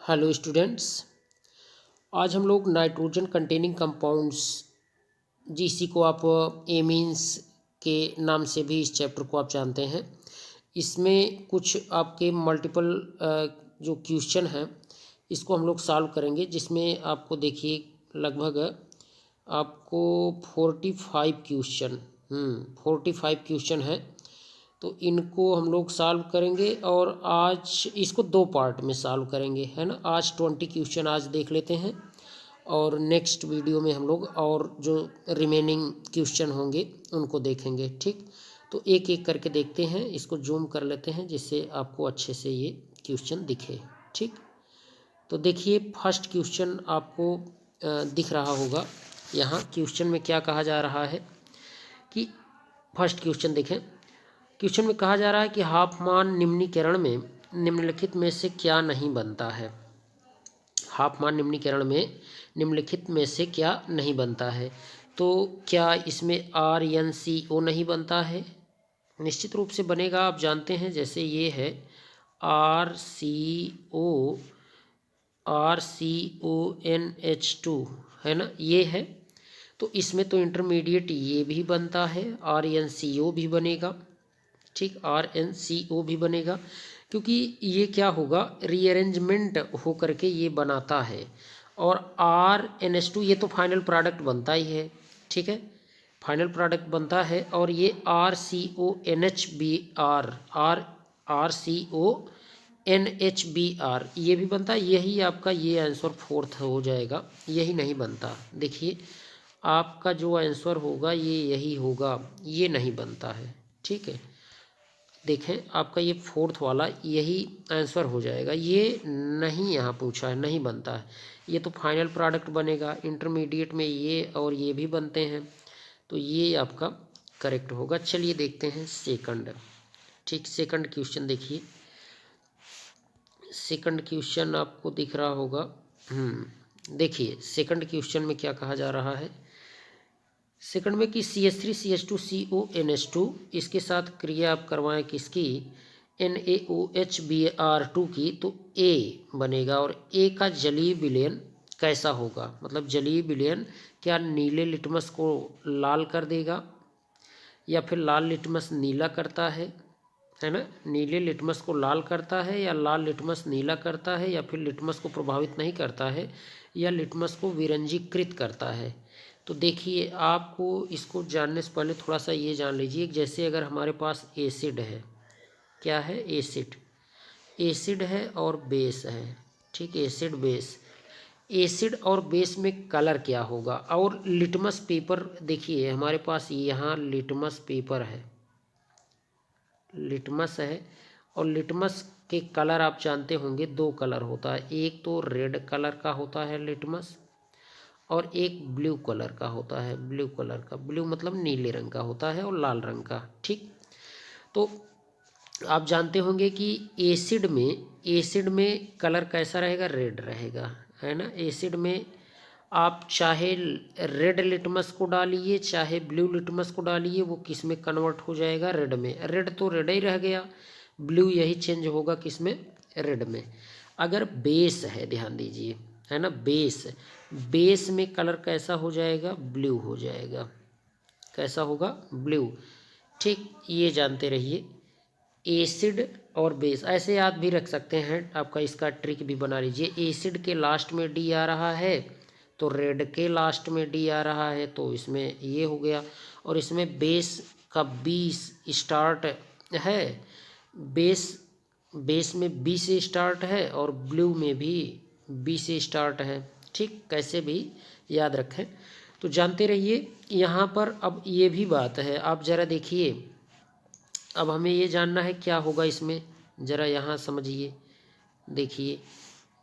Hello students, आज हम लोग नाइट्रोजन कंटेनिंग कंपाउंड्स जिसी को आप एमीन्स के नाम से भी इस चैप्टर को आप जानते हैं। इसमें कुछ आपके मल्टीपल जो क्वेश्चन हैं इसको हम लोग सॉल्व करेंगे, जिसमें आपको देखिए लगभग आपको 45 क्वेश्चन है। तो इनको हम लोग सॉल्व करेंगे और आज इसको दो पार्ट में सॉल्व करेंगे, है ना। आज 20 क्वेश्चन आज देख लेते हैं और नेक्स्ट वीडियो में हम लोग और जो रिमेनिंग क्वेश्चन होंगे उनको देखेंगे। ठीक, तो एक एक करके देखते हैं। इसको जूम कर लेते हैं जिससे आपको अच्छे से ये क्वेश्चन दिखे। ठीक, तो देखिए फर्स्ट क्वेश्चन आपको दिख रहा होगा। यहाँ क्वेश्चन में क्या कहा जा रहा है कि फर्स्ट क्वेश्चन देखें। क्वेश्चन में कहा जा रहा है कि हाफमान निम्नीकरण में निम्नलिखित में से क्या नहीं बनता है। हाफमान निम्नीकरण में निम्नलिखित में से क्या नहीं बनता है। तो क्या इसमें RnCO नहीं बनता है? निश्चित रूप से बनेगा, आप जानते हैं। जैसे ये है RCONH2, है ना, ये है। तो इसमें तो इंटरमीडिएट ये भी बनता है, RnCO भी बनेगा। ठीक, RnCO भी बनेगा, क्योंकि ये क्या होगा, रीअरेंजमेंट हो करके ये बनाता है। और RnH2 ये तो फाइनल प्रोडक्ट बनता ही है। ठीक है, फाइनल प्रोडक्ट बनता है। और ये RCONHBr ये भी बनता है। यही आपका ये आंसर फोर्थ हो जाएगा, यही नहीं बनता। देखिए आपका जो आंसर होगा ये यही होगा, ये नहीं बनता है। ठीक है, देखें आपका ये फोर्थ वाला यही आंसर हो जाएगा, ये नहीं यहाँ पूछा है, नहीं बनता है। ये तो फाइनल प्रोडक्ट बनेगा। इंटरमीडिएट में ये और ये भी बनते हैं, तो ये आपका करेक्ट होगा। चलिए देखते हैं सेकंड। ठीक, सेकंड क्वेश्चन देखिए। सेकंड क्वेश्चन आपको दिख रहा होगा। देखिए सेकंड क्वेश्चन में क्या कहा जा रहा है। सेकंड में कि CH3CH2CONH2 इसके साथ क्रिया आप करवाएं किसकी, NaOHBr2 की, तो A बनेगा। और A का जलीय विलयन कैसा होगा, मतलब जलीय विलयन क्या नीले लिटमस को लाल कर देगा या फिर लाल लिटमस नीला करता है ना। नीले लिटमस को लाल करता है या लाल लिटमस नीला करता है, या फिर लिटमस को प्रभावित नहीं करता है या लिटमस को विरंजीकृत करता है। तो देखिए आपको इसको जानने से पहले थोड़ा सा ये जान लीजिए। जैसे अगर हमारे पास एसिड है, क्या है, एसिड है और बेस है। ठीक, एसिड बेस, एसिड और बेस में कलर क्या होगा। और लिटमस पेपर, देखिए हमारे पास यहाँ लिटमस पेपर है, लिटमस है। और लिटमस के कलर आप जानते होंगे, दो कलर होता है। एक तो रेड कलर का होता है लिटमस, और एक ब्लू कलर का होता है। ब्लू कलर का, ब्लू मतलब नीले रंग का होता है, और लाल रंग का। ठीक, तो आप जानते होंगे कि एसिड में कलर कैसा रहेगा, रेड रहेगा, है ना। एसिड में आप चाहे रेड लिटमस को डालिए चाहे ब्लू लिटमस को डालिए, वो किस में कन्वर्ट हो जाएगा, रेड में। रेड तो रेड ही रह गया, ब्लू यही चेंज होगा किस में, रेड में। अगर बेस है, ध्यान दीजिए, है ना, बेस में कलर कैसा हो जाएगा, ब्लू हो जाएगा। कैसा होगा, ब्लू। ठीक, ये जानते रहिए। एसिड और बेस ऐसे याद भी रख सकते हैं, आपका इसका ट्रिक भी बना लीजिए। एसिड के लास्ट में डी आ रहा है तो रेड के लास्ट में डी आ रहा है, तो इसमें ये हो गया। और इसमें बेस का बी स्टार्ट है, बेस में बी से स्टार्ट है, और ब्लू में भी बी से स्टार्ट है। ठीक, कैसे भी याद रखें, तो जानते रहिए। यहाँ पर अब ये भी बात है, आप ज़रा देखिए। अब हमें ये जानना है क्या होगा इसमें, ज़रा यहाँ समझिए। देखिए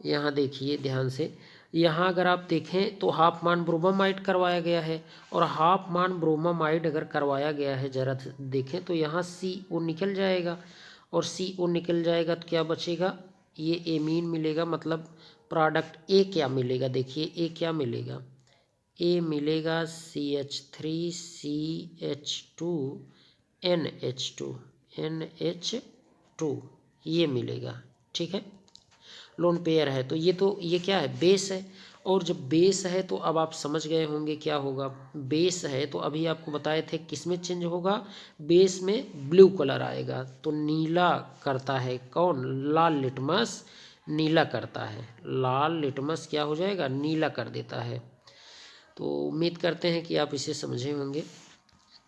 यहाँ देखिए ध्यान से। यहाँ अगर आप देखें तो हाफ मान ब्रोमामाइड करवाया गया है, और हाफ मान ब्रोमामाइड अगर करवाया गया है, ज़रा देखें तो यहाँ CO निकल जाएगा। और CO निकल जाएगा तो क्या बचेगा, ये एमीन मिलेगा। मतलब प्रोडक्ट ए क्या मिलेगा, देखिए ए क्या मिलेगा, ए मिलेगा CH3CH2NH2 ये मिलेगा। ठीक है, लोन पेयर है। तो ये क्या है, बेस है। और जब बेस है तो अब आप समझ गए होंगे क्या होगा। बेस है तो अभी आपको बताए थे किस में चेंज होगा, बेस में ब्लू कलर आएगा। तो नीला करता है कौन, लाल लिटमस नीला करता है। लाल लिटमस क्या हो जाएगा, नीला कर देता है। तो उम्मीद करते हैं कि आप इसे समझे होंगे।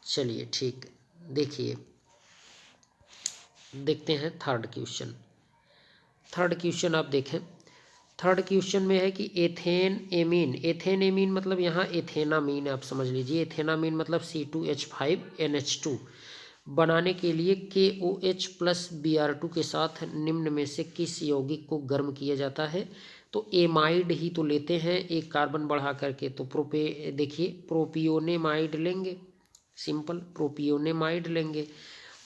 चलिए ठीक, देखिए देखते हैं थर्ड क्वेश्चन। थर्ड क्वेश्चन आप देखें, थर्ड क्वेश्चन में है कि एथेन एमीन, एथेन एमीन मतलब यहाँ एथेनामीन आप समझ लीजिए। एथेनामीन मतलब C2H5NH2 बनाने के लिए KOH प्लस Br2 के साथ निम्न में से किस यौगिक को गर्म किया जाता है। तो एमाइड ही तो लेते हैं एक कार्बन बढ़ा करके, तो देखिए प्रोपियोनेमाइड लेंगे, सिंपल प्रोपियोनेमाइड लेंगे।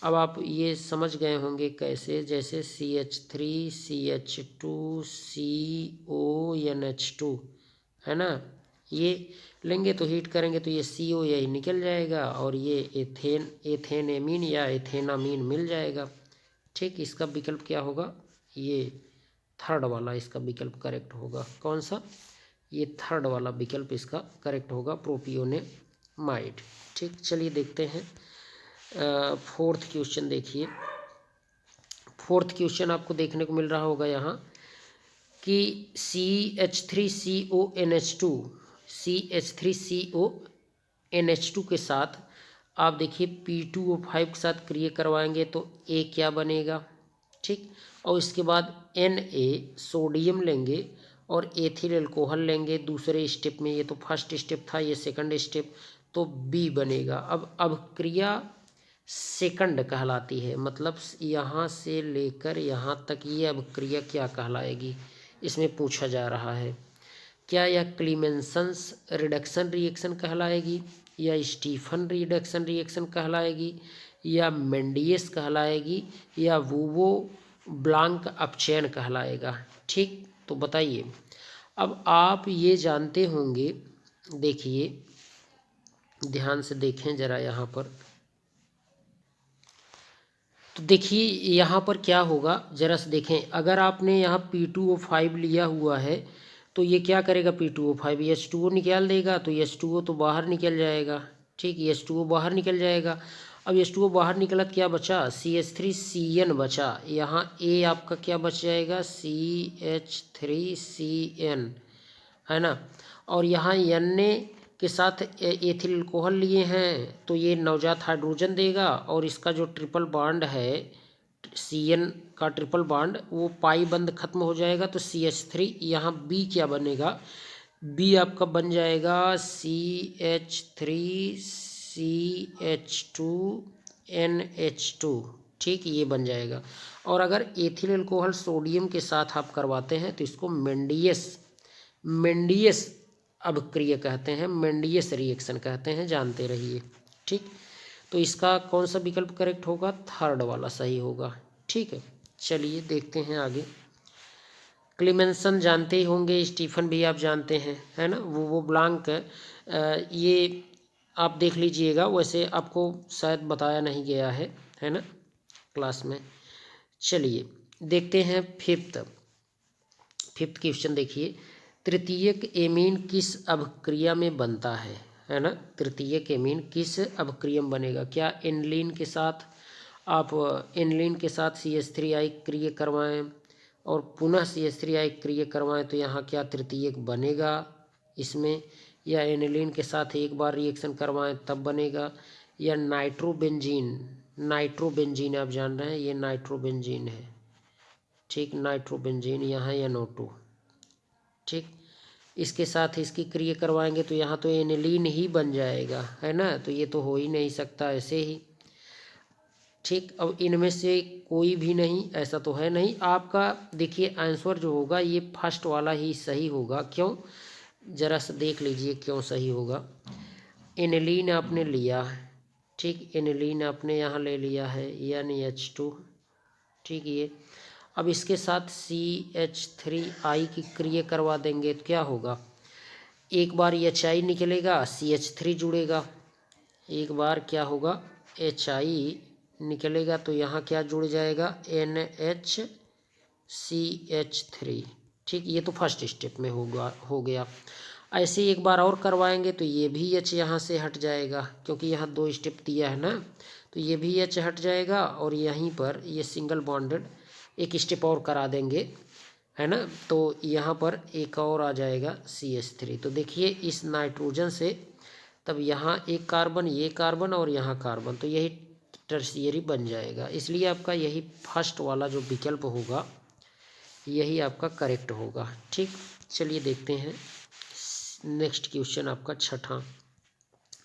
अब आप ये समझ गए होंगे कैसे, जैसे CH3CH2CONH2 है ना, ये लेंगे तो हीट करेंगे तो ये CO यही निकल जाएगा और ये एथेनेमीन या एथेनामीन मिल जाएगा। ठीक, इसका विकल्प क्या होगा, ये थर्ड वाला इसका विकल्प करेक्ट होगा। कौन सा, ये थर्ड वाला विकल्प इसका करेक्ट होगा, प्रोपियोनेमाइड। ठीक, चलिए देखते हैं फोर्थ क्वेश्चन। देखिए फोर्थ क्वेश्चन आपको देखने को मिल रहा होगा यहाँ कि CH3CO के साथ आप देखिए P2O5 के साथ क्रिया करवाएंगे तो A क्या बनेगा। ठीक, और इसके बाद Na सोडियम लेंगे और एथिल अल्कोहल लेंगे दूसरे स्टेप में। ये तो फर्स्ट स्टेप था, ये सेकंड स्टेप, तो B बनेगा। अब क्रिया सेकंड कहलाती है, मतलब यहाँ से लेकर यहाँ तक ये अब क्रिया क्या कहलाएगी, इसमें पूछा जा रहा है। क्या यह क्लीमेंसन्स रिडक्शन रिएक्शन कहलाएगी, या स्टीफन रिडक्शन रिएक्शन कहलाएगी, या मेंडियस कहलाएगी, या वूवो ब्लांक अपचयन कहलाएगा। ठीक, तो बताइए। अब आप ये जानते होंगे, देखिए ध्यान से देखें ज़रा यहाँ पर, तो देखिए यहाँ पर क्या होगा ज़रा से देखें। अगर आपने यहाँ P2O5 लिया हुआ है तो ये क्या करेगा, P2O5 H2O निकाल देगा, तो H2O तो बाहर निकल जाएगा। ठीक, H2O बाहर निकल जाएगा। अब H2O बाहर निकला तो क्या बचा, CH3CN बचा। यहाँ A आपका क्या बच जाएगा, CH3CN है ना। और यहाँ Na के साथ एथिल अल्कोहल लिए हैं तो ये नवजात हाइड्रोजन देगा, और इसका जो ट्रिपल बॉन्ड है CN का ट्रिपल बॉन्ड वो पाई बंद खत्म हो जाएगा, तो CH3 यहाँ B क्या बनेगा, B आपका बन जाएगा CH3CH2NH2। ठीक, ये बन जाएगा। और अगर एथिल अल्कोहल सोडियम के साथ आप करवाते हैं तो इसको मेंडियस अभिक्रिया कहते हैं, मेंडियस रिएक्शन कहते हैं, जानते रहिए। ठीक, तो इसका कौन सा विकल्प करेक्ट होगा, थर्ड वाला सही होगा। ठीक है, चलिए देखते हैं आगे। क्लीमेंसन जानते ही होंगे, स्टीफन भी आप जानते हैं, है ना। वो ब्लांक ये आप देख लीजिएगा, वैसे आपको शायद बताया नहीं गया है ना क्लास में। चलिए देखते हैं फिफ्थ क्वेश्चन। देखिए तृतीयक एमीन किस अभिक्रिया में बनता है ना। तृतीयक एमीन किस अभिक्रिया में बनेगा, क्या एनिलीन के साथ आप एनिलीन के साथ CH3I क्रिया करवाएं और पुनः CH3I क्रिया करवाएं तो यहाँ क्या तृतीयक बनेगा इसमें, या एनिलीन के साथ एक बार रिएक्शन करवाएं तब बनेगा, या नाइट्रोबेंजीन आप जान रहे हैं ये नाइट्रोबेंजीन है। ठीक, नाइट्रोबेंजीन यहाँ NO2। ठीक, इसके साथ इसकी क्रिया करवाएंगे तो यहाँ तो एनिलीन ही बन जाएगा, है ना। तो ये तो हो ही नहीं सकता ऐसे ही। ठीक, अब इनमें से कोई भी नहीं, ऐसा तो है नहीं। आपका देखिए आंसर जो होगा ये फर्स्ट वाला ही सही होगा। क्यों, ज़रा सा देख लीजिए क्यों सही होगा। एनिलीन आपने लिया, ठीक, एनिलीन आपने यहाँ ले लिया है NH2। ठीक, ये अब इसके साथ CH3I की क्रिया करवा देंगे तो क्या होगा, एक बार HI निकलेगा CH3 जुड़ेगा, एक बार क्या होगा HI निकलेगा तो यहाँ क्या जुड़ जाएगा NH CH3। ठीक, ये तो फर्स्ट स्टेप में हो गया। ऐसे एक बार और करवाएंगे तो ये भी H यहाँ से हट जाएगा, क्योंकि यहाँ 2 स्टेप दिया है ना, तो ये भी H हट जाएगा और यहीं पर ये सिंगल बॉन्डेड एक स्टेप और करा देंगे, है ना, तो यहाँ पर एक और आ जाएगा CH3। तो देखिए इस नाइट्रोजन से तब यहाँ एक कार्बन, ये कार्बन और यहाँ कार्बन, तो यही टर्शियरी बन जाएगा। इसलिए आपका यही फर्स्ट वाला जो विकल्प होगा यही आपका करेक्ट होगा। ठीक, चलिए देखते हैं नेक्स्ट क्वेश्चन आपका छठा।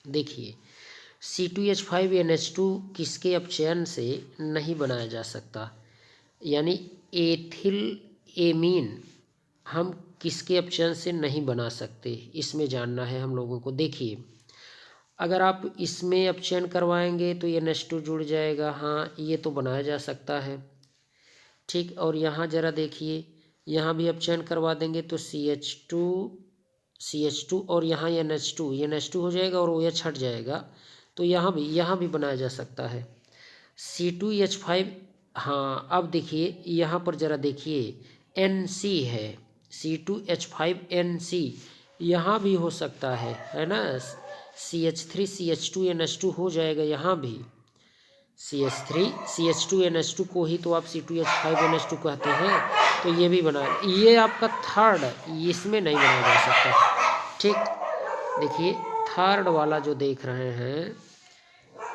देखिए C2H5NH2 किसके अपचयन से नहीं बनाया जा सकता, यानी एथिल एमीन हम किसके अपचयन से नहीं बना सकते, इसमें जानना है हम लोगों को। देखिए अगर आप इसमें अपचयन करवाएंगे तो ये NH2 जुड़ जाएगा, हाँ ये तो बनाया जा सकता है। ठीक, और यहाँ ज़रा देखिए, यहाँ भी अपचयन करवा देंगे तो CH2 और यहाँ NH2 हो जाएगा और OH हट जाएगा, तो यहाँ भी बनाया जा सकता है C2H5। हाँ अब देखिए यहाँ पर ज़रा देखिए NC है, C2H5NC यहाँ भी हो सकता है ना, CH3 CH2 NH2 हो जाएगा यहाँ भी, CH3 CH2 NH2 को ही तो आप C2H5NH2 कहते हैं, तो ये भी बना, ये आपका थर्ड, इसमें नहीं बनाया जा सकता। ठीक, देखिए थर्ड वाला जो देख रहे हैं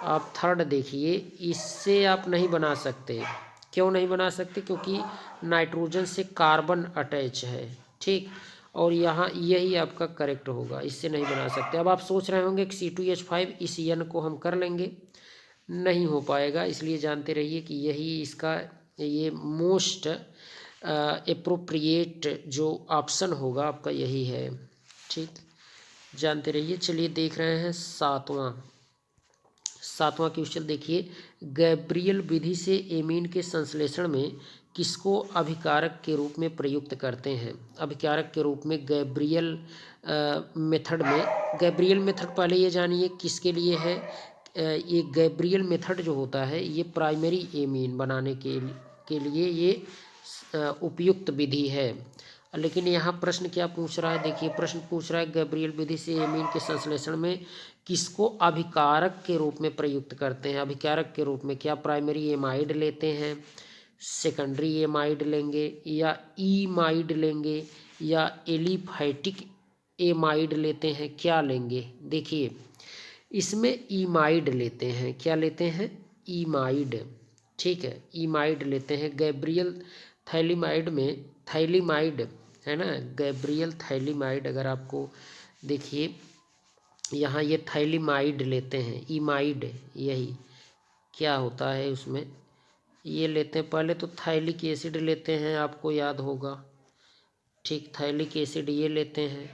आप, थर्ड देखिए, इससे आप नहीं बना सकते। क्यों नहीं बना सकते, क्योंकि नाइट्रोजन से कार्बन अटैच है। ठीक, और यहाँ यही आपका करेक्ट होगा, इससे नहीं बना सकते। अब आप सोच रहे होंगे कि C2H5 इस N को हम कर लेंगे, नहीं हो पाएगा, इसलिए जानते रहिए कि यही इसका ये मोस्ट एप्रोप्रिएट जो ऑप्शन होगा आपका यही है। ठीक, जानते रहिए। चलिए देख रहे हैं सातवां क्वेश्चन। देखिए गैब्रियल विधि से एमीन के संश्लेषण में किसको अभिकारक के रूप में प्रयुक्त करते हैं। अभिकारक के रूप में गैब्रियल मेथड में, गैब्रियल मेथड पहले ये जानिए किसके लिए है। ये गैब्रियल मेथड जो होता है ये प्राइमरी एमीन बनाने के लिए ये उपयुक्त विधि है। लेकिन यहाँ प्रश्न क्या पूछ रहा है, देखिए प्रश्न पूछ रहा है गैब्रियल विधि से एमीन के संश्लेषण में किसको अभिकारक के रूप में प्रयुक्त करते हैं। अभिकारक के रूप में क्या प्राइमरी एमाइड लेते हैं, सेकेंडरी एमाइड लेंगे, या ईमाइड लेंगे, या एलिफैटिक एमाइड लेते हैं, क्या लेंगे। देखिए इसमें ईमाइड लेते हैं, क्या लेते हैं, ईमाइड। ठीक है, ईमाइड लेते हैं। गैब्रियल थैलीमाइड में, थैलीमाइड है ना, गैब्रियल थैलीमाइड अगर आपको देखिए यहाँ ये थैलीमाइड लेते हैं, ईमाइड यही क्या होता है उसमें ये लेते हैं। पहले तो थैलिक एसिड लेते हैं, आपको याद होगा। ठीक, थैलिक एसिड ये लेते हैं,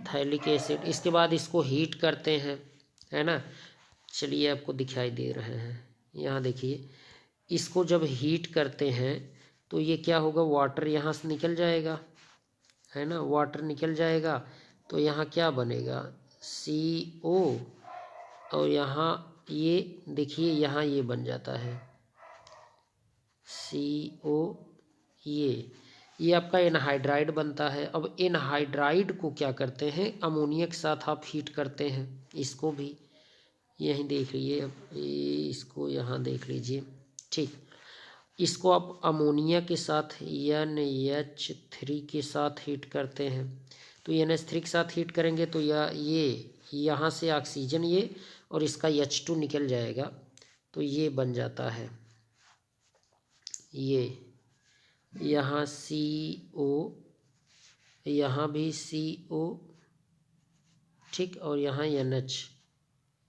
थैलिक एसिड, इसके बाद इसको हीट करते हैं, है ना। चलिए आपको दिखाई दे रहे हैं, यहाँ देखिए इसको जब हीट करते हैं तो ये क्या होगा, वाटर यहाँ से निकल जाएगा, है ना, वाटर निकल जाएगा, तो यहाँ क्या बनेगा, CO, और यहाँ ये देखिए यहाँ ये बन जाता है CO, ये आपका एनहाइड्राइड बनता है। अब एनहाइड्राइड को क्या करते हैं, अमोनिया के साथ आप हीट करते हैं, इसको भी यहीं देख लीजिए, अब इसको यहाँ देख लीजिए। ठीक, इसको आप अमोनिया के साथ NH3 के साथ हीट करते हैं, तो NH3 के साथ हीट करेंगे तो ये यहाँ से ऑक्सीजन ये और इसका H2 निकल जाएगा, तो ये बन जाता है ये, यहाँ CO, यहाँ भी CO, ठीक, और यहाँ NH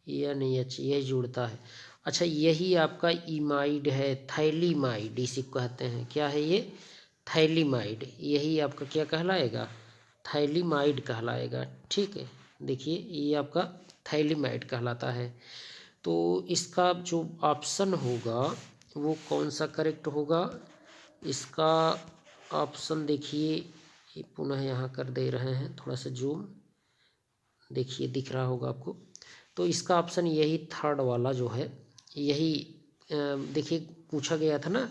यही जुड़ता है। अच्छा, यही आपका इमाइड है, थैलीमाइड इसी को कहते हैं, क्या है ये, थैलीमाइड, यही आपका क्या कहलाएगा, थैलीमाइड कहलाएगा। ठीक है, देखिए ये आपका थैलीमाइड कहलाता है। तो इसका जो ऑप्शन होगा वो कौन सा करेक्ट होगा, इसका ऑप्शन देखिए पुनः यहाँ कर दे रहे हैं, थोड़ा सा जूम, देखिए दिख रहा होगा आपको। तो इसका ऑप्शन यही थर्ड वाला जो है यही, देखिए पूछा गया था ना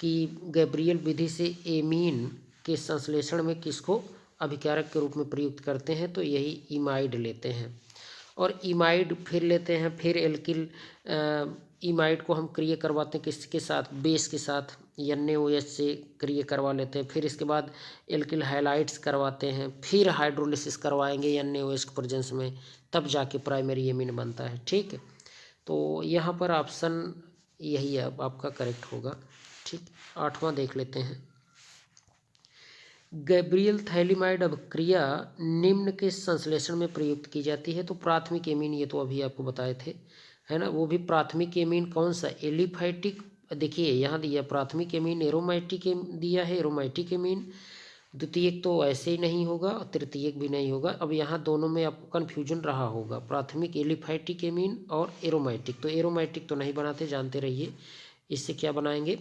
कि गैब्रियल विधि से एमीन के संश्लेषण में किसको अभिकारक के रूप में प्रयुक्त करते हैं, तो यही इमाइड लेते हैं। और इमाइड फिर लेते हैं, फिर एल्किल इमाइड को हम क्रिया करवाते हैं किसके साथ, बेस के साथ, NaOH से क्रिया करवा लेते हैं। फिर इसके बाद एल्किल हैलाइड्स करवाते हैं, फिर हाइड्रोलिसिस करवाएंगे NaOH के प्रेजेंस में, तब जाके प्राइमरी एमीन बनता है। ठीक है, तो यहाँ पर ऑप्शन यही है आपका करेक्ट होगा। ठीक, 8वां देख लेते हैं। गैब्रियल थैलिमाइड अभिक्रिया निम्न के संश्लेषण में प्रयुक्त की जाती है, तो प्राथमिक एमीन, ये तो अभी आपको बताए थे, है ना। वो भी प्राथमिक एमीन कौन सा, एलिफैटिक, देखिए यहाँ दिया प्राथमिक एमीन एरोमेटिक दिया है, एरोमेटिक एमीन। द्वितीयक तो ऐसे ही नहीं होगा, तृतीयक भी नहीं होगा। अब यहाँ दोनों में आपको कन्फ्यूजन रहा होगा, प्राथमिक एलिफैटिक एमीन और एरोमेटिक, तो एरोमेटिक तो नहीं बनाते, जानते रहिए। इससे क्या बनाएंगे,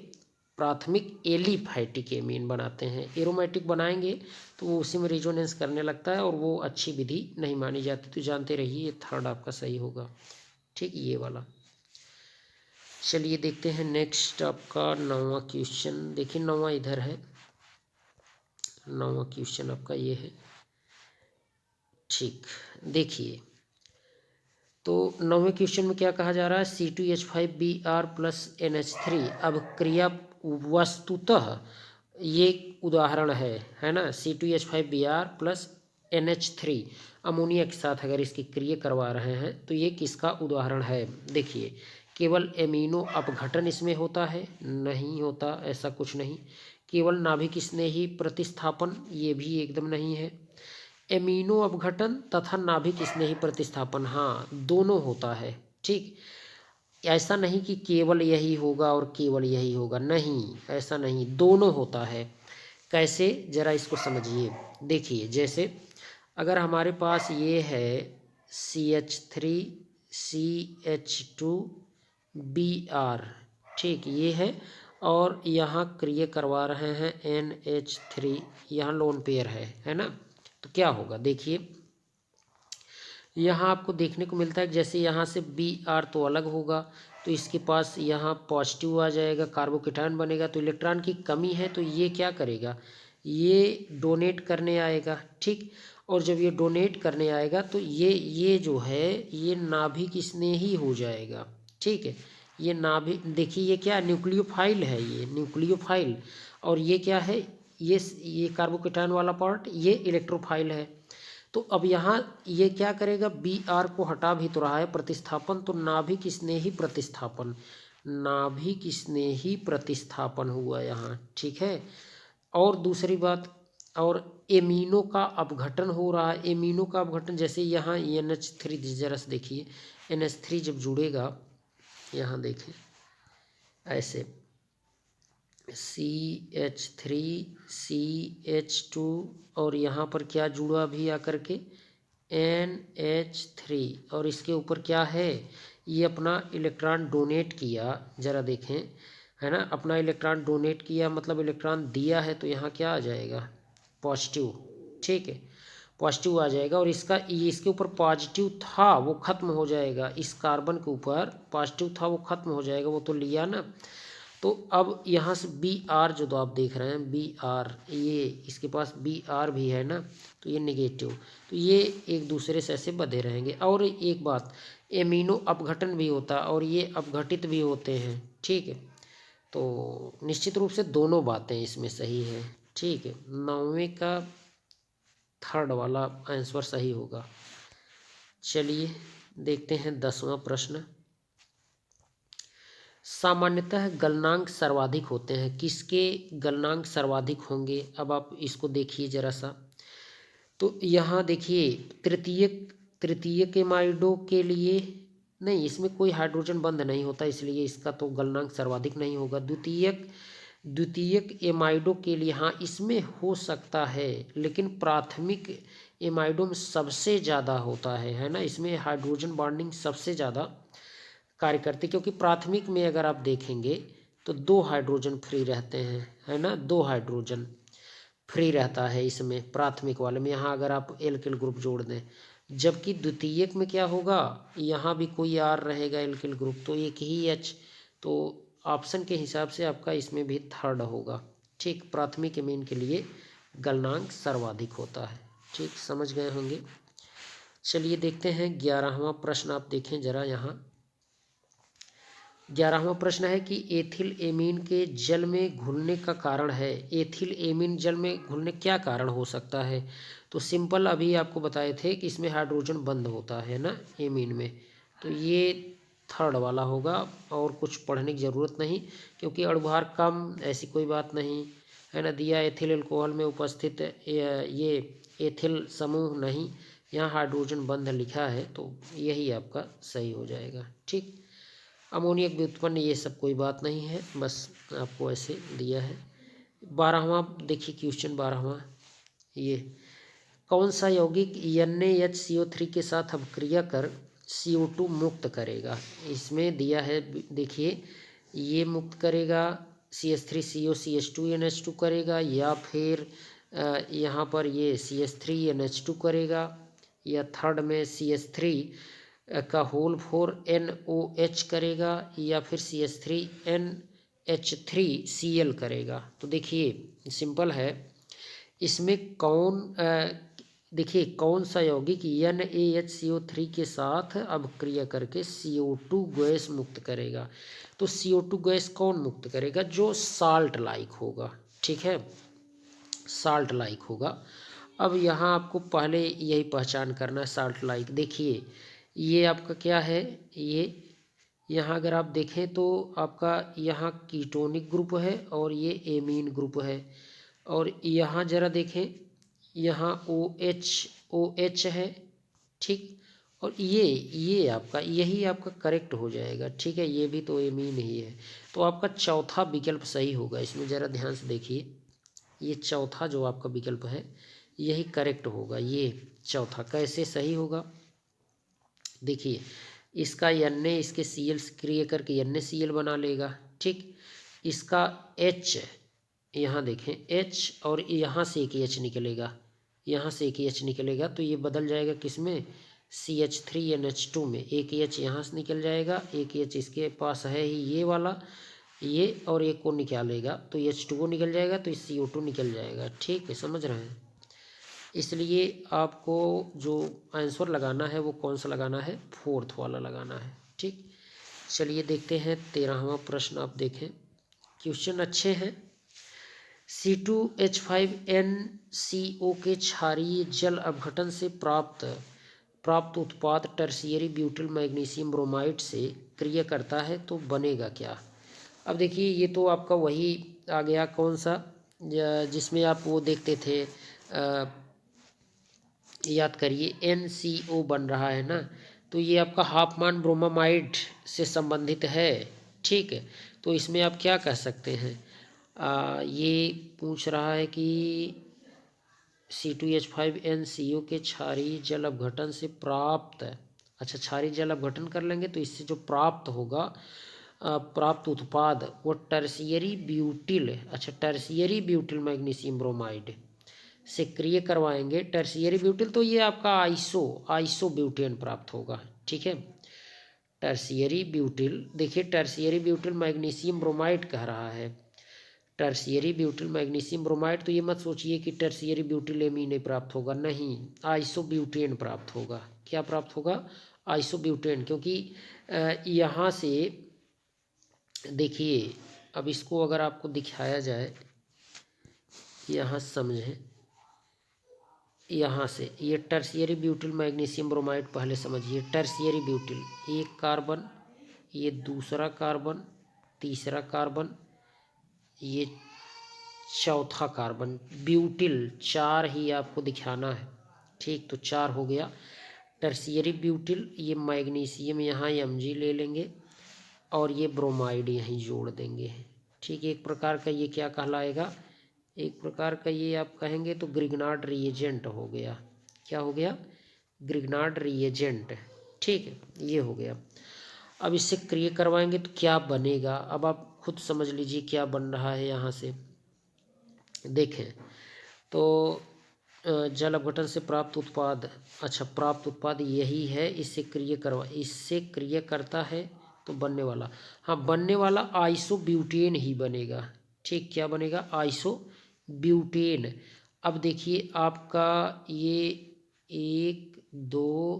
प्राथमिक एलिफैटिक एमीन बनाते हैं। एरोमेटिक बनाएंगे तो वो उसी में रिजोनेंस करने लगता है और वो अच्छी विधि नहीं मानी जाती, तो जानते रहिए ये थर्ड आपका सही होगा। ठीक, ये वाला। चलिए देखते हैं नेक्स्ट आपका 9वां क्वेश्चन। देखिए 9वां इधर है, 9वां क्वेश्चन आपका ये है। ठीक, देखिए तो 9वें क्वेश्चन में क्या कहा जा रहा है, C2H5Br प्लस NH3 अब क्रिया वस्तुतः ये उदाहरण है ना। C2H5Br प्लस NH3 अमोनिया के साथ अगर इसकी क्रिया करवा रहे हैं तो ये किसका उदाहरण है। देखिए, केवल एमिनो अपघटन इसमें होता है, नहीं होता, ऐसा कुछ नहीं। केवल नाभिक स्नेही प्रतिस्थापन, ये भी एकदम नहीं है। एमिनो अपघटन तथा नाभिक स्नेही प्रतिस्थापन, हाँ दोनों होता है। ठीक, ऐसा नहीं कि केवल यही होगा और केवल यही होगा, नहीं ऐसा नहीं, दोनों होता है। कैसे, जरा इसको समझिए। देखिए, जैसे अगर हमारे पास ये है CH3CH2Br, ठीक ये है, और यहाँ क्रिया करवा रहे हैं NH3, यहाँ लोन पेयर है ना। तो क्या होगा, देखिए यहाँ आपको देखने को मिलता है कि जैसे यहाँ से Br तो अलग होगा, तो इसके पास यहाँ पॉजिटिव आ जाएगा, कार्बोकेटायन बनेगा, तो इलेक्ट्रॉन की कमी है, तो ये क्या करेगा, ये डोनेट करने आएगा। ठीक, और जब ये डोनेट करने आएगा तो ये जो है ये नाभिक स्नेही हो जाएगा। ठीक है, ये नाभिक, देखिए ये क्या न्यूक्लियोफाइल है, ये न्यूक्लियोफाइल, और ये क्या है, ये कार्बोकेटायन वाला पार्ट ये इलेक्ट्रोफाइल है। तो अब यहाँ ये क्या करेगा, Br को हटा भी तो रहा है, प्रतिस्थापन, तो नाभिक स्नेही प्रतिस्थापन, नाभिक स्नेही प्रतिस्थापन हुआ यहाँ। ठीक है, और दूसरी बात, और एमिनो का अपघटन हो रहा है। एमिनो का अपघटन, जैसे यहाँ NH3, जरा से देखिए NH3 जब जुड़ेगा, यहाँ देखें ऐसे CH3 CH2 और यहाँ पर क्या जुड़ा भी आकर के NH3, और इसके ऊपर क्या है, ये अपना इलेक्ट्रॉन डोनेट किया, जरा देखें, है ना, अपना इलेक्ट्रॉन डोनेट किया मतलब इलेक्ट्रॉन दिया है, तो यहाँ क्या आ जाएगा, पॉजिटिव। ठीक है, पॉजिटिव आ जाएगा, और इसका ये इसके ऊपर पॉजिटिव था वो खत्म हो जाएगा, इस कार्बन के ऊपर पॉजिटिव था वो खत्म हो जाएगा, वो तो लिया ना। तो अब यहाँ से Br जो तो आप देख रहे हैं Br, ये इसके पास Br भी है ना, तो ये नेगेटिव, तो ये एक दूसरे से ऐसे बंधे रहेंगे। और एक बात, एमिनो अपघटन भी होता है और ये अपघटित भी होते हैं। ठीक है, तो निश्चित रूप से दोनों बातें इसमें सही है। ठीक है, 9वें का थर्ड वाला आंसर सही होगा। चलिए देखते हैं 10वां प्रश्न। सामान्यतः गलनांक सर्वाधिक होते हैं, किसके गलनांक सर्वाधिक होंगे, अब आप इसको देखिए जरा सा। तो यहाँ देखिए तृतीयक एमाइडो के लिए नहीं, इसमें कोई हाइड्रोजन बंध नहीं होता, इसलिए इसका तो गलनांक सर्वाधिक नहीं होगा। द्वितीयक एमाइडो के लिए हाँ इसमें हो सकता है, लेकिन प्राथमिक एमाइडो में सबसे ज़्यादा होता है ना, इसमें हाइड्रोजन बॉन्डिंग सबसे ज़्यादा कार्य करती, क्योंकि प्राथमिक में अगर आप देखेंगे तो 2 हाइड्रोजन फ्री रहते हैं, है ना, 2 हाइड्रोजन फ्री रहता है इसमें प्राथमिक वाले में, यहाँ अगर आप एल्किल ग्रुप जोड़ दें। जबकि द्वितीयक में क्या होगा, यहाँ भी कोई आर रहेगा एल्किल ग्रुप, तो एक ही H, तो ऑप्शन के हिसाब से आपका इसमें भी थर्ड होगा। ठीक, प्राथमिक एमीन के लिए गलनांक सर्वाधिक होता है। ठीक, समझ गए होंगे। चलिए देखते हैं 11वां प्रश्न। आप देखें जरा यहाँ 11वां प्रश्न है कि एथिल एमीन के जल में घुलने का कारण है। एथिल एमीन जल में घुलने क्या कारण हो सकता है? तो सिंपल अभी आपको बताए थे कि इसमें हाइड्रोजन बंद होता है ना एमीन में, तो ये थर्ड वाला होगा। और कुछ पढ़ने की ज़रूरत नहीं, क्योंकि अणुभार कम ऐसी कोई बात नहीं है ना। दिया एथिल अल्कोहल में उपस्थित ये एथिल समूह नहीं, यहाँ हाइड्रोजन बंद लिखा है, तो यही आपका सही हो जाएगा। ठीक, अमोनियक व्युत्पन्न ये सब कोई बात नहीं है, बस आपको ऐसे दिया है। 12वां देखिए क्वेश्चन 12वां, ये कौन सा यौगिक NaHCO3 के साथ अभिक्रिया कर CO2 मुक्त करेगा? इसमें दिया है, देखिए ये मुक्त करेगा, CH3CO CH2 NH2 करेगा, या फिर यहाँ पर ये CH3 NH2 करेगा, या थर्ड में CH3 का होल 4 NOH करेगा, या फिर CH3 NH3Cl करेगा। तो देखिए सिंपल है, इसमें देखिए कौन सा यौगिक NaHCO3 के साथ अभिक्रिया करके CO2 गैस मुक्त करेगा? तो CO2 गैस कौन मुक्त करेगा? जो साल्ट लाइक होगा। ठीक है, साल्ट लाइक होगा। अब यहाँ आपको पहले यही पहचान करना है साल्ट लाइक। देखिए ये आपका क्या है, ये यहाँ अगर आप देखें तो आपका यहाँ कीटोनिक ग्रुप है और ये एमीन ग्रुप है। और यहाँ ज़रा देखें, यहाँ OH है। ठीक, और ये आपका यही आपका करेक्ट हो जाएगा। ठीक है, ये भी तो एमीन ही है, तो आपका चौथा विकल्प सही होगा। इसमें ज़रा ध्यान से देखिए, ये चौथा जो आपका विकल्प है यही करेक्ट होगा। ये चौथा कैसे सही होगा? देखिए इसका Na इसके Cl से क्रिया करके NaCl बना लेगा। ठीक, इसका H, यहाँ देखें H, और यहाँ से एक H निकलेगा, यहाँ से एक H निकलेगा, तो ये बदल जाएगा किस में? CH3NH2 में। एक H यहाँ से निकल जाएगा, एक H इसके पास है ही ये वाला, ये और एक को निकालेगा तो H2O निकल जाएगा, तो इस CO2 निकल जाएगा। ठीक है, समझ रहे हैं। इसलिए आपको जो आंसर लगाना है वो कौन सा लगाना है? फोर्थ वाला लगाना है। ठीक, चलिए देखते हैं 13वां प्रश्न। आप देखें क्वेश्चन अच्छे हैं। C2H5NCO के क्षारीय जल अपघटन से प्राप्त उत्पाद टर्शियरी ब्यूटिल मैग्नीशियम ब्रोमाइड से क्रिया करता है, तो बनेगा क्या? अब देखिए ये तो आपका वही आ गया, कौन सा जिसमें आप वो देखते थे, याद करिए NCO बन रहा है ना, तो ये आपका हाफमान ब्रोमामाइड से संबंधित है। ठीक है, तो इसमें आप क्या कह सकते हैं? ये पूछ रहा है कि C2H5NCO के क्षारीय जल अपघटन से प्राप्त, अच्छा क्षारीय जल अपघटन कर लेंगे तो इससे जो प्राप्त होगा प्राप्त उत्पाद वो टर्शियरी ब्यूटिल, अच्छा टर्शियरी ब्यूटिल मैग्नीशियम ब्रोमाइड से क्रिया करवाएंगे। टर्शियरी ब्यूटिल तो ये आपका आइसो ब्यूटेन प्राप्त होगा। ठीक है, टर्शियरी ब्यूटिल, देखिए टर्शियरी ब्यूटिल मैग्नीशियम ब्रोमाइड कह रहा है, टर्शियरी ब्यूटिल मैग्नीशियम ब्रोमाइड, तो ये मत सोचिए कि टर्शियरी ब्यूटिल एमीन प्राप्त होगा, नहीं, आइसो ब्यूटेन प्राप्त होगा। क्या प्राप्त होगा? आइसो ब्यूटेन, क्योंकि यहाँ से देखिए, अब इसको अगर आपको दिखाया जाए, यहाँ समझें, यहाँ से ये टर्शियरी ब्यूटिल मैग्नीशियम ब्रोमाइड पहले समझिए। टर्शियरी ब्यूटिल, एक कार्बन, ये दूसरा कार्बन, तीसरा कार्बन, ये चौथा कार्बन, ब्यूटिल 4 ही आपको दिखाना है। ठीक, तो 4 हो गया टर्शियरी ब्यूटिल। ये मैग्नीशियम यहाँ Mg ले लेंगे और ये ब्रोमाइड यहीं जोड़ देंगे। ठीक, एक प्रकार का ये क्या कहलाएगा? एक प्रकार का ये आप कहेंगे तो ग्रिग्नार्ड रिएजेंट हो गया। क्या हो गया? Grignard reagent. ठीक है, ये हो गया। अब इससे क्रिया करवाएंगे तो क्या बनेगा? अब आप खुद समझ लीजिए क्या बन रहा है। यहाँ से देखें तो जल अपघटन से प्राप्त उत्पाद, अच्छा प्राप्त उत्पाद यही है, इससे क्रिया करता है तो बनने वाला, हाँ बनने वाला आइसोब्यूटेन ही बनेगा। ठीक, क्या बनेगा? आइसोब्यूटेन। अब देखिए आपका ये 1 2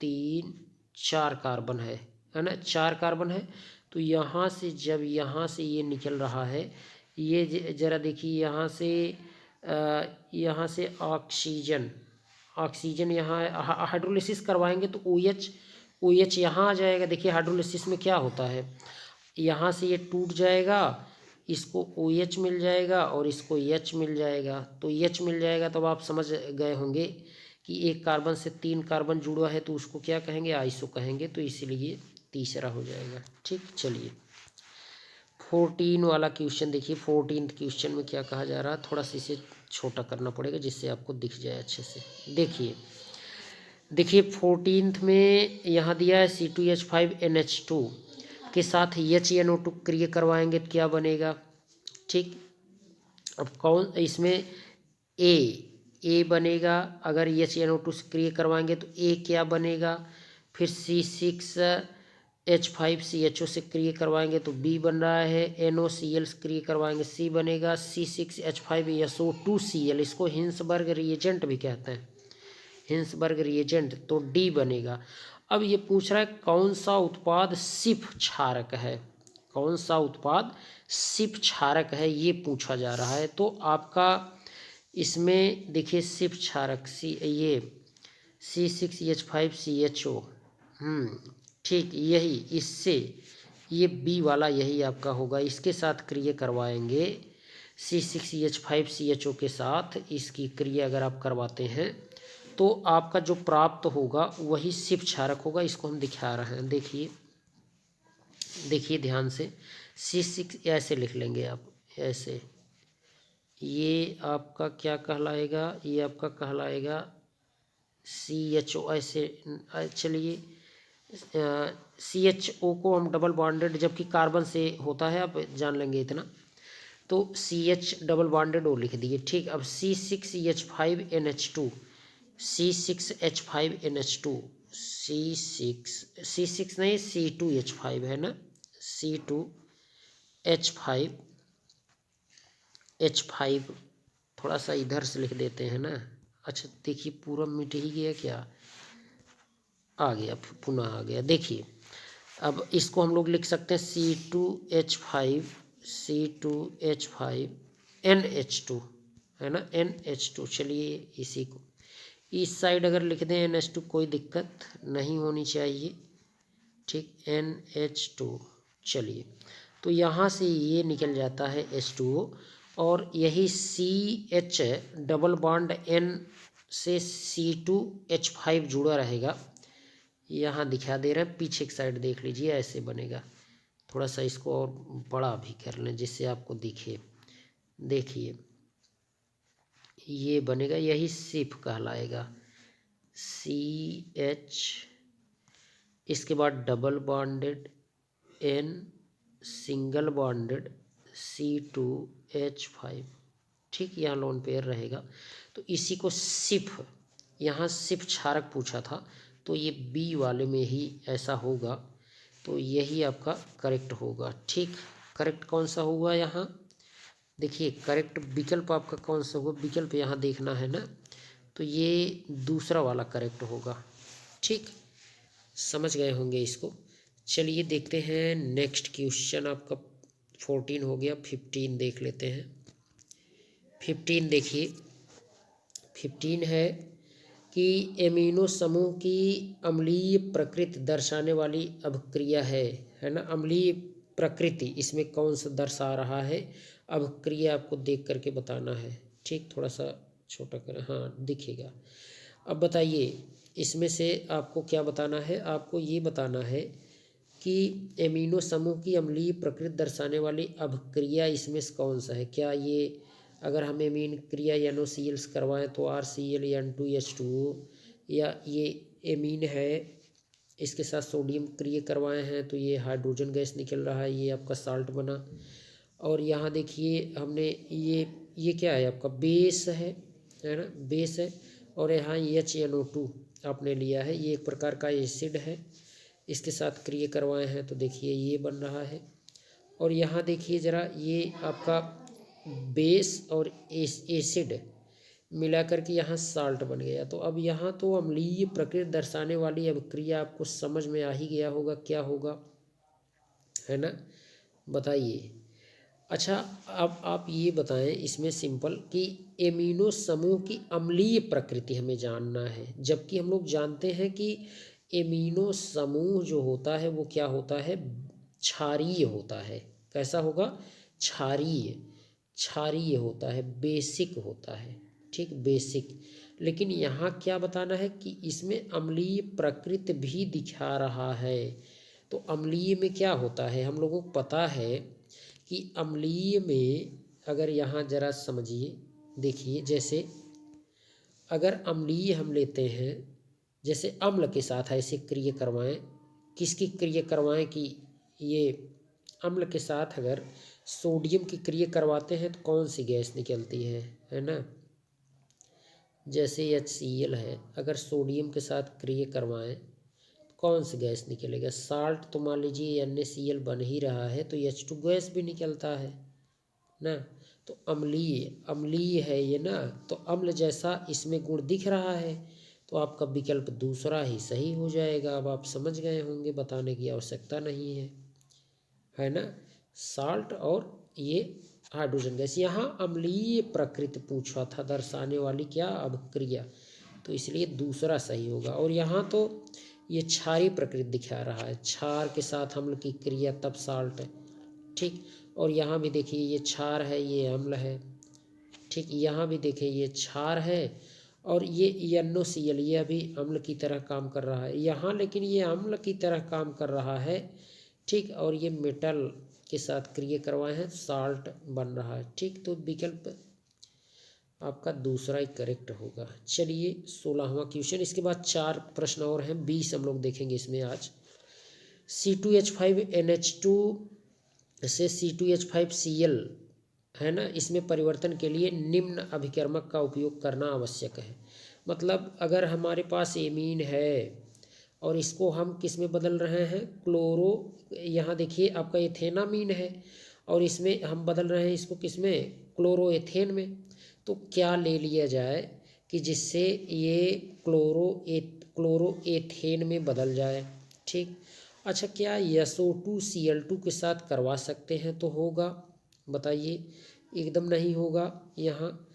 3 4 कार्बन है ना, 4 कार्बन है। तो यहाँ से जब यहाँ से ये निकल रहा है, ये ज़रा देखिए यहाँ से ऑक्सीजन, ऑक्सीजन यहाँ हाइड्रोलिसिस करवाएंगे तो ओ एच यहाँ आ जाएगा। देखिए हाइड्रोलिसिस में क्या होता है, यहाँ से ये टूट जाएगा, इसको ओ एच मिल जाएगा और इसको एच मिल जाएगा। तो एच मिल जाएगा तो आप समझ गए होंगे कि एक कार्बन से 3 कार्बन जुड़ा है तो उसको क्या कहेंगे? आइसो कहेंगे। तो इसीलिए तीसरा हो जाएगा। ठीक, चलिए 14 वाला क्वेश्चन देखिए। 14th क्वेश्चन में क्या कहा जा रहा है, थोड़ा सा इसे छोटा करना पड़ेगा जिससे आपको दिख जाए अच्छे से। देखिए 14th में यहाँ दिया है C2H5NH2 के साथ HNO2 क्रिया करवाएंगे तो क्या बनेगा? ठीक, अब कौन इसमें ए बनेगा। अगर HNO2 से क्रिया करवाएंगे तो ए क्या बनेगा? फिर C6H5CHO से क्रिया करवाएंगे तो बी बन रहा है। NOCl से क्रिया करवाएंगे सी बनेगा। C6H5SO2Cl, इसको हिंसबर्ग रिएजेंट भी कहते हैं, हिंसबर्ग रिएजेंट, तो डी बनेगा। अब ये पूछ रहा है कौन सा उत्पाद सिर्फ क्षारक है, कौन सा उत्पाद सिर्फ क्षारक है, ये पूछा जा रहा है। तो आपका इसमें देखिए सिर्फ क्षारक ये C6H5CHO, ठीक, यही इससे ये बी वाला यही आपका होगा। इसके साथ क्रिया करवाएंगे C6H5CHO के साथ, इसकी क्रिया अगर आप करवाते हैं तो आपका जो प्राप्त होगा वही सिर्फ क्षारक होगा। इसको हम दिखा रहे हैं, देखिए ध्यान से। C6 ऐसे लिख लेंगे आप, ऐसे, ये आपका क्या कहलाएगा? ये आपका कहलाएगा CHO। ऐसे चलिए CHO को हम डबल बॉन्डेड, जबकि कार्बन से होता है, आप जान लेंगे इतना। तो CH डबल बॉन्डेड ओ लिख दिए। ठीक, अब C6H5NH2, C6H5NH2, C6 नहीं C2H5 है ना, C2H5 थोड़ा सा इधर से लिख देते हैं ना। अच्छा देखिए पूरा मिट ही गया क्या? आ गया, पुनः आ गया। देखिए अब इसको हम लोग लिख सकते हैं C2H5NH2 है ना, NH2। चलिए इसी को इस साइड अगर लिख दें NH2, कोई दिक्कत नहीं होनी चाहिए। ठीक, NH2। चलिए तो यहाँ से ये निकल जाता है H2O, और यही CH डबल बॉन्ड N से C2H5 जुड़ा रहेगा। यहाँ दिखा दे रहे हैं, पीछे की साइड देख लीजिए, ऐसे बनेगा। थोड़ा सा इसको और बड़ा भी कर लें जिससे आपको दिखे। देखिए ये बनेगा, यही सिर्फ कहलाएगा CH, इसके बाद double bonded N, single bonded C2H5। ठीक, यहाँ लोन पेयर रहेगा। तो इसी को सिर्फ, यहाँ सिर्फ क्षारक पूछा था तो ये बी वाले में ही ऐसा होगा। तो यही आपका करेक्ट होगा। ठीक, करेक्ट कौन सा होगा? यहाँ देखिए करेक्ट विकल्प आपका कौन सा होगा, विकल्प यहाँ देखना है ना। तो ये दूसरा वाला करेक्ट होगा। ठीक, समझ गए होंगे इसको। चलिए देखते हैं नेक्स्ट क्वेश्चन। आपका 14 हो गया, 15 देख लेते हैं। 15 देखिए, 15 है कि एमिनो समूह की अम्लीय प्रकृति दर्शाने वाली अभिक्रिया है ना। अम्लीय प्रकृति इसमें कौन सा दर्शा रहा है? अभिक्रिया आपको देख करके बताना है। ठीक, थोड़ा सा छोटा करें, हाँ दिखेगा। अब बताइए इसमें से आपको क्या बताना है? आपको ये बताना है कि एमिनो समूह की अम्लीय प्रकृति दर्शाने वाली अभिक्रिया इसमें से कौन सा है। क्या ये अगर हम एमीन क्रिया NOCl करवाएं तो RCl N2H2O, या ये एमीन है इसके साथ सोडियम क्रिया करवाए हैं तो ये हाइड्रोजन गैस निकल रहा है, ये आपका साल्ट बना। और यहाँ देखिए हमने ये क्या है आपका बेस है ना, बेस है। और यहाँ HNO2 आपने लिया है, ये एक प्रकार का एसिड है। इसके साथ क्रिया करवाए हैं तो देखिए ये बन रहा है। और यहाँ देखिए ज़रा, ये आपका बेस और एसिड मिला करके यहाँ साल्ट बन गया। तो अब यहाँ तो अम्लीय प्रकृति दर्शाने वाली अब क्रिया आपको समझ में आ ही गया होगा क्या होगा, है ना, बताइए। अच्छा, अब आप ये बताएं इसमें सिंपल कि एमिनो समूह की अम्लीय प्रकृति हमें जानना है, जबकि हम लोग जानते हैं कि एमिनो समूह जो होता है वो क्या होता है, क्षारीय होता है। कैसा होगा, क्षारीय, क्षारीय होता है, बेसिक होता है, ठीक, बेसिक। लेकिन यहाँ क्या बताना है कि इसमें अम्लीय प्रकृति भी दिखा रहा है। तो अम्लीय में क्या होता है, हम लोगों को पता है कि अम्लीय में, अगर यहाँ जरा समझिए, देखिए, जैसे अगर अम्लीय हम लेते हैं, जैसे अम्ल के साथ ऐसे क्रिया करवाएं, किसकी क्रिया करवाएं कि ये अम्ल के साथ अगर सोडियम की क्रिया करवाते हैं तो कौन सी गैस निकलती है ना, जैसे HCl है, अगर सोडियम के साथ क्रिया करवाएं कौन सी गैस निकलेगा, साल्ट तो मान लीजिए NaCl बन ही रहा है तो H2 गैस भी निकलता है ना। तो अम्लीय, अम्लीय है ये ना, तो अम्ल जैसा इसमें गुण दिख रहा है, तो आपका विकल्प दूसरा ही सही हो जाएगा। अब आप समझ गए होंगे, बताने की आवश्यकता नहीं है ना। साल्ट और ये हाइड्रोजन गैस, यहाँ अम्लीय प्रकृति पूछा था दर्शाने वाली क्या अभिक्रिया, तो इसलिए दूसरा सही होगा। और यहाँ तो ये क्षारीय प्रकृति दिखा रहा है, क्षार के साथ अम्ल की क्रिया तब साल्ट है, ठीक। और यहाँ भी देखिए ये क्षार है, ये अम्ल है, ठीक। यहाँ भी देखिए ये क्षार है और ये NaCl, ये अभी अम्ल की तरह काम कर रहा है यहाँ, लेकिन ये अम्ल की तरह काम कर रहा है, ठीक। और ये मेटल के साथ क्रिया करवाए हैं, साल्ट बन रहा है, ठीक। तो विकल्प आपका दूसरा ही करेक्ट होगा। चलिए 16वां क्वेश्चन, इसके बाद 4 प्रश्न और हैं, 20 हम लोग देखेंगे इसमें आज। C2H5NH2 से C2H5Cl है ना, इसमें परिवर्तन के लिए निम्न अभिकर्मक का उपयोग करना आवश्यक है। मतलब अगर हमारे पास एमीन है और इसको हम किस में बदल रहे हैं, क्लोरो, यहाँ देखिए आपका एथेनामीन है और इसमें हम बदल रहे हैं इसको किस में, क्लोरोएथेन में। तो क्या ले लिया जाए कि जिससे ये क्लोरोएथेन में बदल जाए, ठीक। अच्छा, क्या SO2Cl2 के साथ करवा सकते हैं तो होगा, बताइए। एकदम नहीं होगा। यहाँ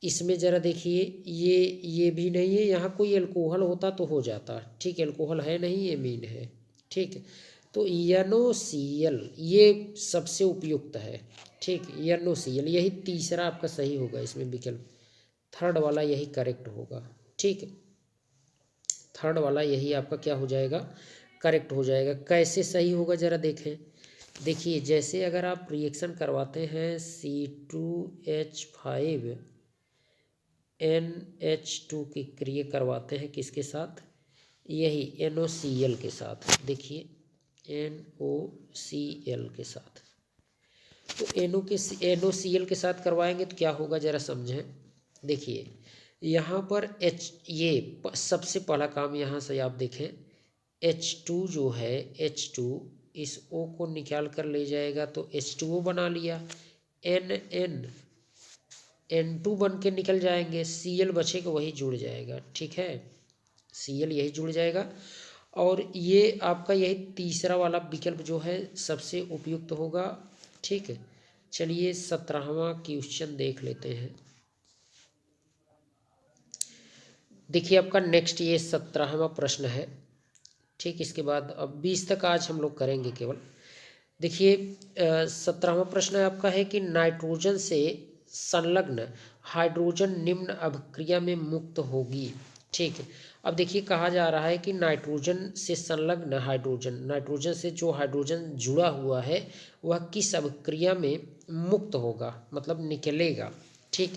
इसमें ज़रा देखिए, ये भी नहीं है, यहाँ कोई एल्कोहल होता तो हो जाता, ठीक। एल्कोहल है नहीं, एमीन है, ठीक। तो NaCl ये सबसे उपयुक्त है, ठीक। NaCl यही तीसरा आपका सही होगा इसमें विकल्प, थर्ड वाला यही करेक्ट होगा, ठीक। थर्ड वाला यही आपका क्या हो जाएगा, करेक्ट हो जाएगा। कैसे सही होगा ज़रा देखें, देखिए जैसे अगर आप रिएक्शन करवाते हैं C2H5NH2 की क्रिया करवाते हैं किसके साथ, यही NaCl के साथ, देखिए NaCl के साथ। तो NaCl के साथ करवाएंगे तो क्या होगा ज़रा समझें। देखिए यहाँ पर सबसे पहला काम यहाँ से आप देखें, H2 जो है, H2 इस O को निकाल कर ले जाएगा तो H2O बना लिया, N2 बन के निकल जाएंगे, Cl बचेगा वही जुड़ जाएगा, ठीक है, Cl यही जुड़ जाएगा। और ये आपका यही तीसरा वाला विकल्प जो है सबसे उपयुक्त होगा, ठीक है। चलिए 17वां क्वेश्चन देख लेते हैं। देखिए आपका नेक्स्ट ये 17वां प्रश्न है, ठीक। इसके बाद अब 20 तक आज हम लोग करेंगे केवल। देखिए 17वां प्रश्न आपका है कि नाइट्रोजन से संलग्न हाइड्रोजन निम्न अभिक्रिया में मुक्त होगी, ठीक। अब देखिए कहा जा रहा है कि नाइट्रोजन से संलग्न हाइड्रोजन, नाइट्रोजन से जो हाइड्रोजन जुड़ा हुआ है वह किस अभिक्रिया में मुक्त होगा, मतलब निकलेगा, ठीक।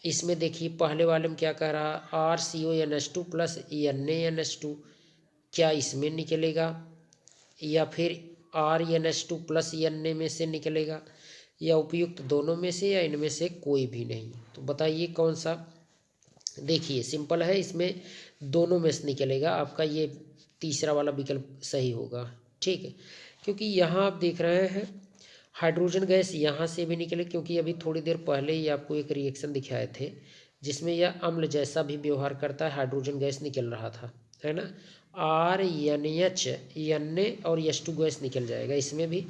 इसमें देखिए पहले वाले में क्या कह रहा है, RCONH2 प्लस NaNH2, क्या इसमें निकलेगा या फिर RNH2 प्लस Na में से निकलेगा, या उपयुक्त दोनों में से, या इनमें से कोई भी नहीं। तो बताइए कौन सा देखिए सिंपल है, इसमें दोनों में से निकलेगा आपका, ये तीसरा वाला विकल्प सही होगा। ठीक है, क्योंकि यहाँ आप देख रहे हैं हाइड्रोजन गैस यहाँ से भी निकले, क्योंकि अभी थोड़ी देर पहले ही आपको एक रिएक्शन दिखाए थे जिसमें यह अम्ल जैसा भी व्यवहार करता है, हाइड्रोजन गैस निकल रहा था, है ना। RNH Na और H2 गैस निकल जाएगा इसमें भी।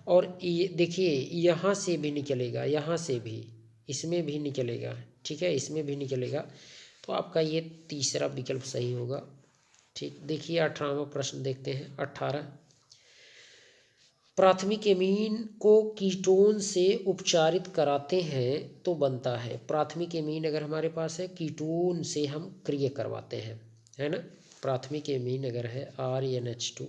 और ये देखिए यहाँ से भी निकलेगा, यहाँ से भी, इसमें भी निकलेगा। ठीक है, इसमें भी निकलेगा, तो आपका ये तीसरा विकल्प सही होगा। ठीक, देखिए 18वां प्रश्न देखते हैं। 18, प्राथमिक एमीन को कीटोन से उपचारित कराते हैं तो बनता है। प्राथमिक एमीन अगर हमारे पास है, कीटोन से हम क्रिया करवाते हैं, है ना। प्राथमिक एमीन अगर है RNH2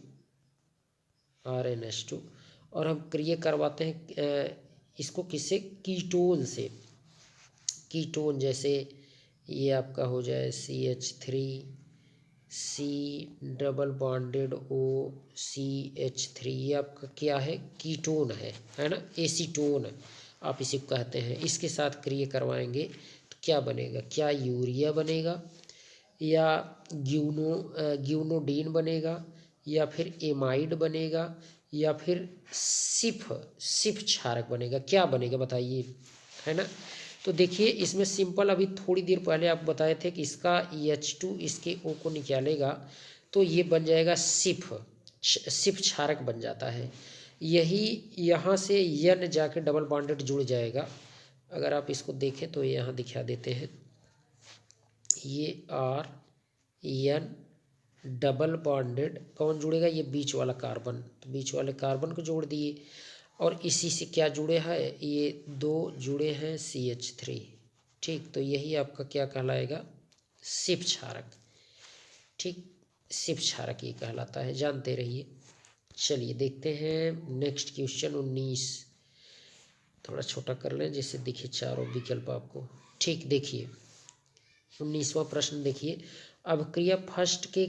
और हम क्रिया करवाते हैं इसको किससे, कीटोन से। कीटोन जैसे ये आपका हो जाए CH3 C double bonded OCH3, ये आपका क्या है, कीटोन है ना, एसीटोन आप इसे कहते हैं। इसके साथ क्रिया करवाएंगे तो क्या बनेगा, क्या यूरिया बनेगा, या ग्यूनोडीन बनेगा, या फिर एमाइड बनेगा, या फिर सिफ क्षारक बनेगा, क्या बनेगा बताइए, है ना। तो देखिए इसमें सिंपल, अभी थोड़ी देर पहले आप बताए थे कि इसका H2 इसके O को निकालेगा तो ये बन जाएगा सिफ क्षारक बन जाता है। यही यहाँ से N जाके डबल बॉन्डेड जुड़ जाएगा। अगर आप इसको देखें तो यहाँ दिखा देते हैं, ये RN डबल बॉन्डेड कौन जुड़ेगा, ये बीच वाला कार्बन, तो बीच वाले कार्बन को जोड़ दिए, और इसी से क्या जुड़े हैं, ये दो जुड़े हैं CH3। ठीक, तो यही आपका क्या कहलाएगा, सिफ क्षारक। ठीक, सिफ क्षारक ये कहलाता है, जानते रहिए। चलिए देखते हैं नेक्स्ट क्वेश्चन 19, थोड़ा छोटा कर लें जिससे दिखे चारों विकल्प आपको। ठीक, देखिए 19वां प्रश्न देखिए, अभिक्रिया फर्स्ट के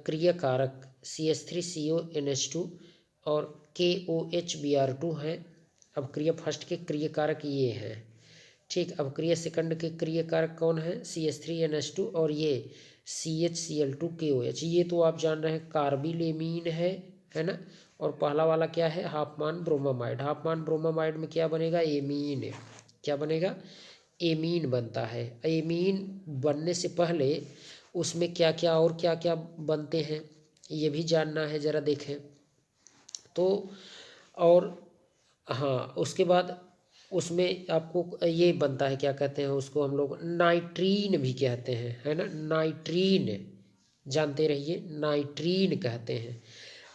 क्रिया कारक CH3CONH2 और KOHBr2 हैं। अभिक्रिया फर्स्ट के क्रिया कारक ये हैं। ठीक, अभिक्रिया सेकंड के क्रिया कारक कौन है, CH3NH2 और ये CHCl2KOH। ये तो आप जान रहे हैं कार्बिलेमीन है ना। और पहला वाला क्या है, हाफमान ब्रोमामाइड। हाफमान ब्रोमामाइड में क्या बनेगा, एमीन, क्या बनेगा, एमीन बनता है। एमीन बनने से पहले उसमें क्या क्या और क्या क्या बनते हैं ये भी जानना है, ज़रा देखें तो। और हाँ, उसके बाद उसमें आपको ये बनता है, क्या कहते हैं उसको हम लोग, नाइट्रीन भी कहते हैं, है ना। नाइट्रीन जानते रहिए, नाइट्रीन कहते हैं,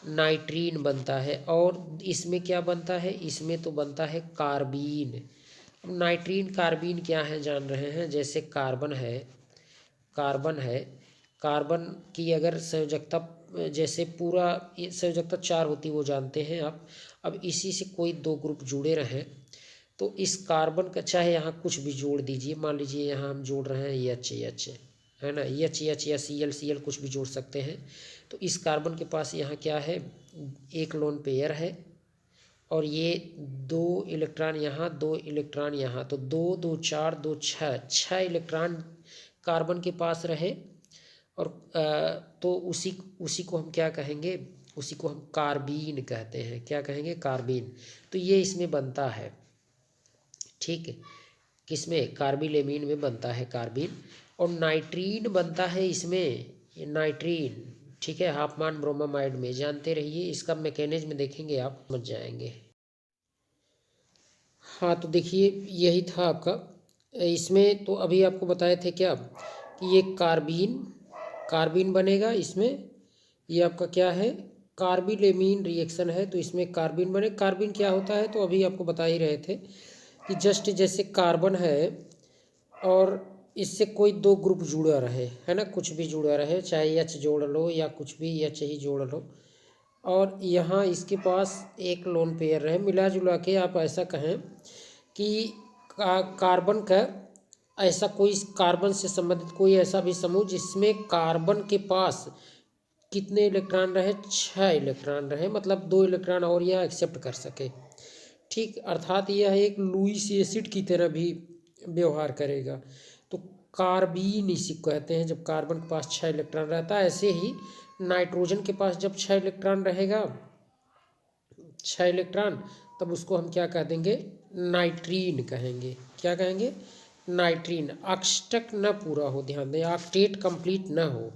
नाइट्रीन बनता है। और इसमें क्या बनता है, इसमें तो बनता है कार्बीन। अब नाइट्रीन कार्बीन क्या है जान रहे हैं, जैसे कार्बन है, कार्बन की अगर संयोजकता, जैसे पूरा ये संयोजकता 4 होती है वो जानते हैं आप। अब इसी से कोई दो ग्रुप जुड़े रहें तो इस कार्बन का, चाहे यहाँ कुछ भी जोड़ दीजिए, मान लीजिए यहाँ हम जोड़ रहे हैं H है ना, H या Cl कुछ भी जोड़ सकते हैं। तो इस कार्बन के पास यहाँ क्या है, एक लोन पेयर है, और ये 2 इलेक्ट्रॉन यहाँ, 2 इलेक्ट्रॉन यहाँ, तो 2 2 4 2 6 इलेक्ट्रॉन कार्बन के पास रहे। और तो उसी को हम क्या कहेंगे, उसी को हम कार्बीन कहते हैं। क्या कहेंगे, कार्बीन। तो ये इसमें बनता है, ठीक है, किसमें, कार्बिलेमीन में बनता है कार्बीन। और नाइट्रीन बनता है इसमें, नाइट्रीन, ठीक है, हाफमान ब्रोमामाइड में। जानते रहिए, इसका मैकेनिज्म देखेंगे आप समझ जाएंगे। हाँ, तो देखिए यही था आपका। इसमें तो अभी आपको बताए थे क्या कि ये कार्बीन बनेगा इसमें। ये आपका क्या है, कार्बिलेमीन रिएक्शन है, तो इसमें कार्बीन बने। कार्बीन क्या होता है तो अभी आपको बता ही रहे थे कि जस्ट जैसे कार्बन है और इससे कोई दो ग्रुप जुड़ा रहे, है ना, कुछ भी जुड़ा रहे, चाहे H जोड़ लो या कुछ भी H ही जोड़ लो, और यहाँ इसके पास एक लोन पेयर रहे। मिला जुला के आप ऐसा कहें कि कार्बन का ऐसा कोई, कार्बन से संबंधित कोई ऐसा भी समूह जिसमें कार्बन के पास कितने इलेक्ट्रॉन रहे, 6 इलेक्ट्रॉन रहे, मतलब 2 इलेक्ट्रॉन और यह एक्सेप्ट कर सके। ठीक, अर्थात यह एक लुईस एसिड की तरह भी व्यवहार करेगा। तो कार्बीन इसी को कहते हैं, जब कार्बन के पास 6 इलेक्ट्रॉन रहता है। ऐसे ही नाइट्रोजन के पास जब 6 इलेक्ट्रॉन रहेगा, 6 इलेक्ट्रॉन, तब उसको हम क्या कह देंगे, नाइट्रीन कहेंगे। क्या कहेंगे, नाइट्रीन। अष्टक न पूरा हो, ध्यान दें, ऑक्टेट कंप्लीट न हो,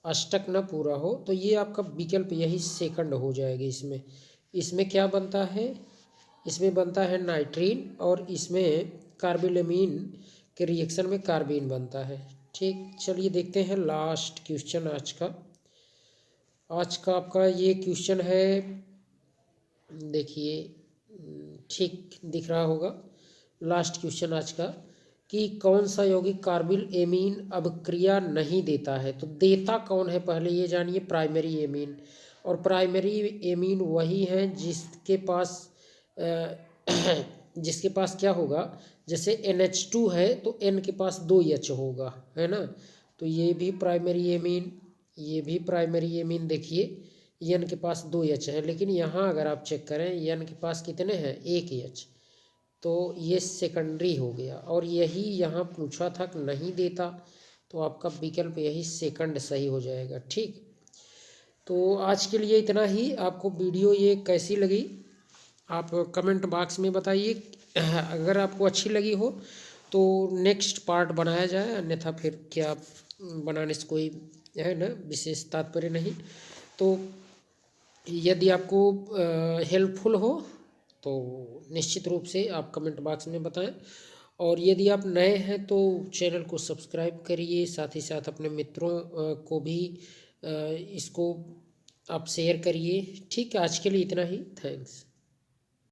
अष्टक न पूरा हो, तो ये आपका विकल्प यही सेकंड हो जाएगा। इसमें क्या बनता है, इसमें बनता है नाइट्रीन, और इसमें कार्बिलेमीन के रिएक्शन में कार्बीन बनता है। ठीक, चलिए देखते हैं लास्ट क्वेश्चन आज का आपका ये क्वेश्चन है। देखिए, ठीक दिख रहा होगा, लास्ट क्वेश्चन आज का, कि कौन सा यौगिक कार्बिल एमीन अभिक्रिया नहीं देता है। तो देता कौन है पहले ये जानिए, प्राइमरी एमीन। और प्राइमरी एमीन वही है जिसके पास जिसके पास क्या होगा, जैसे NH2 है तो N के पास 2 H होगा, है ना। तो ये भी प्राइमरी एमीन, ये भी प्राइमरी एमीन। देखिए N के पास 2 H है, लेकिन यहाँ अगर आप चेक करें N के पास कितने हैं, 1 H, तो ये सेकेंडरी हो गया। और यही यहाँ पूछा था कि नहीं देता, तो आपका विकल्प यही सेकंड सही हो जाएगा। ठीक, तो आज के लिए इतना ही। आपको वीडियो ये कैसी लगी आप कमेंट बॉक्स में बताइए। अगर आपको अच्छी लगी हो तो नेक्स्ट पार्ट बनाया जाए, अन्यथा फिर क्या बनाने से कोई है ना विशेष तात्पर्य नहीं। तो यदि आपको हेल्पफुल हो तो निश्चित रूप से आप कमेंट बॉक्स में बताएं। और यदि आप नए हैं तो चैनल को सब्सक्राइब करिए, साथ ही साथ अपने मित्रों को भी इसको आप शेयर करिए। ठीक है, आज के लिए इतना ही। थैंक्स।